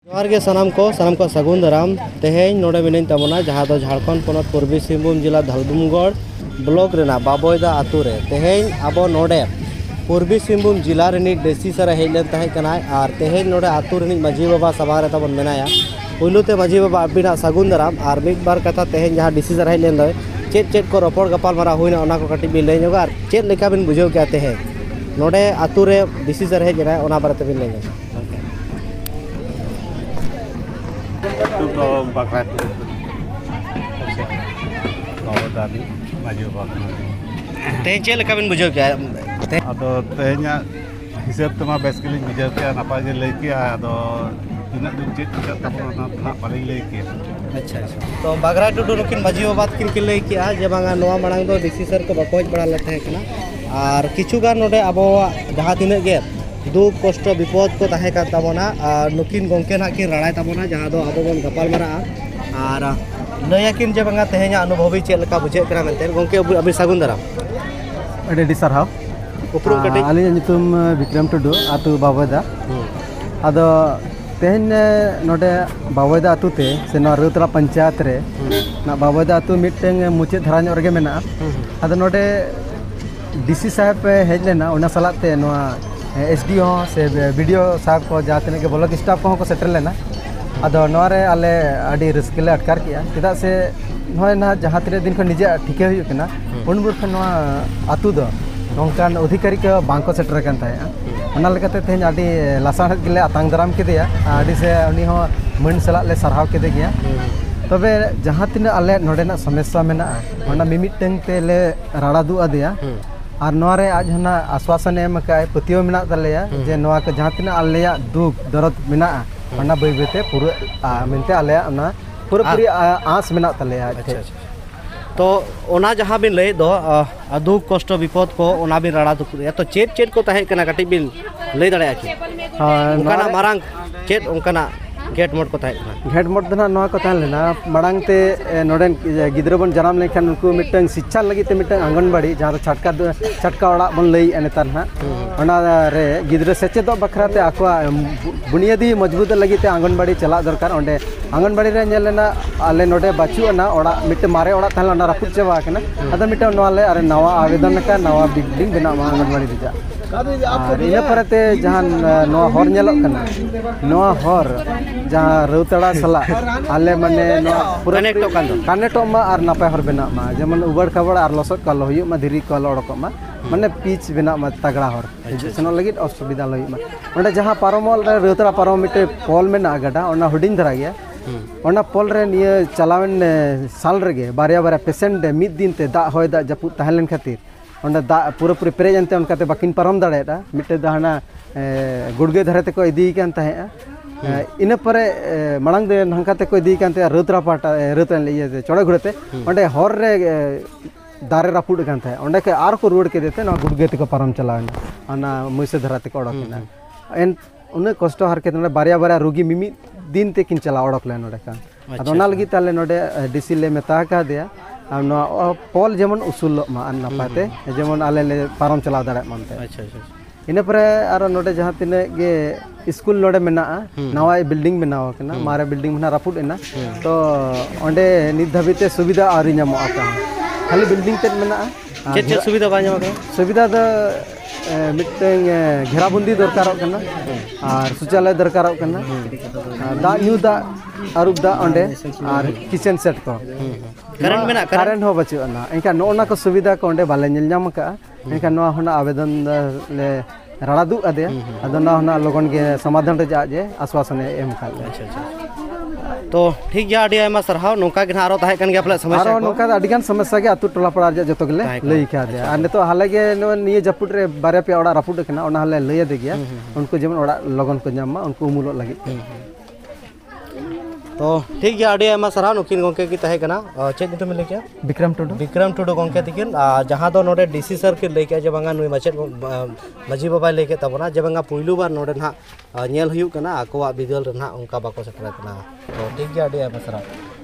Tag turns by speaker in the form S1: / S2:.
S1: जोहार गे सानाम को सागुन दाराम तेहें नोडे मिनाइन ताबोना जहाँ दो झारखंड पोनत पूर्वी सिंहभूम जिला धलबुमगढ़ ब्लॉक रेना बाबोयदा आतु रे तेहें आबो नोडे पूर्वी सिंहभूम जिला रेनी डेसी सर हेजलेन तहे कनाय आर तेहें नोडे आतु रेनी माजी बाबा सभा रे ताबोन मेनाया पुलुते माजी बाबा अबिना सागुन दाराम आर मिद बार कथा तेहें जहाँ डेसी सर हेजलेन दो चेत चेत को रोपड़ गपाल मारा हुइना ओना को कटी बिन लैញआर चेत लेका बिन बुझाव क्या तेहें नोडे आतु रे डेसी सर हेजना ओना बारे बिन लैញ
S2: तो बकरात बाबा माजी बाबा
S1: तेहें चेत लेका बिन बुझाव क्या
S2: अदो तेहें हिसाब तमा बेस के बुझाव क्या नापा जे लई के अदो तीना दिन चेत तबो ना पाले लई के
S1: अच्छा तो बागरा टुडू नुकिन माजी बाबा किन लई के जे बांगा नोआ मांग दो डीसी सर को बको हज बड़ा लथे कना आर किछुगान नोडे आबो जहाँ तिना गे दुख कष्ट विपद को तहे का ताबोना नुकिन गोंके ना किन रड़ाय ताबोना जहाँ दो आबो बन गपाल मारा आर लयाकिन जे बांगा तेहें अनुभवी चेक लेका बुझे कना मेनते गोंके अबि सागुन दाराम
S3: अडी सरहाव
S1: उपरुम कटे
S3: आली नितुम विक्रम टुडू आतु बाबोदा आदो तेहें नोडे बाबोदा आतु ते से नो रौतरा पंचायत रे ना बाबोदा आतु मिटेंग मुचे धरा ᱧᱚᱜ रगे मेना आदो नोडे डीसी साहब हेज लेना ओना सलाते नो एसडीओ से वीडियो साहब को जहाँ तक के ब्लॉक स्टाफ को सेटर लेना अदो नोरे आले अडी रस्कले अटकार किया चेदा से नोय ना जहाँ तक दिन को निजे ठिके हुई कना उन बुरखन नो आतु दो नोंकान अधिकारी को बांको सेटर कन ताया ओना लेकाते तेहें अडी लासाण गेले आतांग दाराम केदेया अडी से उनी हो मन सला ले सरहाव केदे गया तबे जहाँ तिना आले नोडेना समस्या मेना ओना मिमिटंग ते ले राड़ा दु आदेया और नोरे आज हना आश्वासन एम का पतियो मेना तलेया जे नोआ के जहाँ तिना आलेया दुख दर्द मेना ओना बै बैते पूरा मेनते आलेया ओना पूरा पूरी आस मेना तलेया
S1: तो ओना जहाँ बिन लय दो दुख कष्ट विपद को ओना बिन राड़ा दुख तो चेत चेत को तहे कना कटी बिन लय दड़े आखि ओकना मारांग चेत ओकना गेट मोड को तहे
S3: गेट मोड दना नोआ को तहन लेना मांग ते नोडेन गिद्रा बन जनाम लेखान उनको मिटंग शिक्षा लगी ते मिटंग आंगनबाड़ी जहाँ छटका ओड़ा बन लई नेतार ना ओना रे गिद्रा सेचेद बखरा ते आकवा बुनियादी मजबूत लगी ते आंगनबाड़ी चला दरकार ओंडे आंगनबाड़ी रे नेल लेना आले नोडे बाचू ना ओड़ा मिट मारे ओड़ा तहन ओना रापुद चबा कना अदा मिट नोआ ले अरे नवा आवेदन का नवा बिल्डिंग बना आंगनबाड़ी दिजा इन परते जहाँ नोआ हर नेलोक कना नोआ हर जहाँ रौतड़ा सला आले माने पूरा कनेक्ट मा और नापय हर बना मा जेमन उबड़ खबड़ और लसक कल हुई मा धीरी कल ओडक मा माने पिच बना मा तगड़ा हर सेनो लगित असुविधा लई मा ओंडे जहाँ पारमल रे रौतड़ा पारम मिटे पोल मेना गडा ओना हुडिंग धरा गया ओना पोल रे निये चलावन साल रेगे बारिया बारिया पेशेंट मिद दिन ते दा होय दा जपुत तहलेन खातिर ओंडे दा पूरा पूरी पेरेज अंते उनकाते बाकिन पारम दाड़ेदा मिटे दाहना गुड़गे धरे को इदी कान तहेआ इन पर मांग दे नंकाते को इदी कानते रौतरा पाटा रौतन इये चोड़े घुड़ते ओंडे हर रे दारे रापुड कान तहे ओंडे के आर को रुड़ के देते ना गुड़गे ते को पारम चलावन अना मुइसे धराते को ओडकना एन उन कष्ट हर के बारिया बारिया रोगी मिमी दिन ते किन चला ओडक ले नोडे का अदोना लगी ताले नोडे डीसी ले मेता का दिया पोल जेमन उसूल मा नापाते जेमन आले ले पारम चला दाड़े मानते अच्छा इन पर आरो नोडे जहाँ तिने गे स्कूल नोडे मेना नवा बिल्डिंग बनाव कना मारे बिल्डिंग मना रापुड एना तो ओंडे नित धाबिते सुविधा आरी नामो आका खाली बिल्डिंग ते मेना
S1: चेत चेत सुविधा बा नामो
S3: सुविधा द मिटंग घेराबंदी दरकार कना और शौचालय दरकार कना दा न्यू दा आरुब दा ओंडे और किचन सेट को करेंट हो बचु ना इनका नोना को सुविधा को ओंडे बाले नेल नाम का इनका नो होना आवेदन ले राड़ा दु आदे अदना होना लोगन के समाधान रे जाजे आश्वासन एम का
S1: तो ठीक गया आडी आयमा सरहाव नोका के आरो ताहे कन गया आपला समस्या
S3: आरो नोका अडिगान समस्या के आतु टोला पड़ा जतो गेले लई का दे आ नेतो हाले गे निये जपुट रे बारे पे ओड़ा रापुड कना ओना हाले लई दे गया उनको जेमन ओड़ा लगन को जामा उनको उमुलो लगी तो ठीक गया आडी आयमा सरहाव नुकिन गोंके की ताहे कना चेक नितो मिले क्या विक्रम टुडू गोंके तिकिन जहाँ दो नोडे डीसी सर के लेके जे बांगा नुई माचेत माजी बाबा लेके तबना जे बांगा पुइलु बार नोडे ना नेल हुयु कना आकोवा बिदल रे ना उनका बाको सेटर कना तो ठीक गया आडी आयमा सरहाव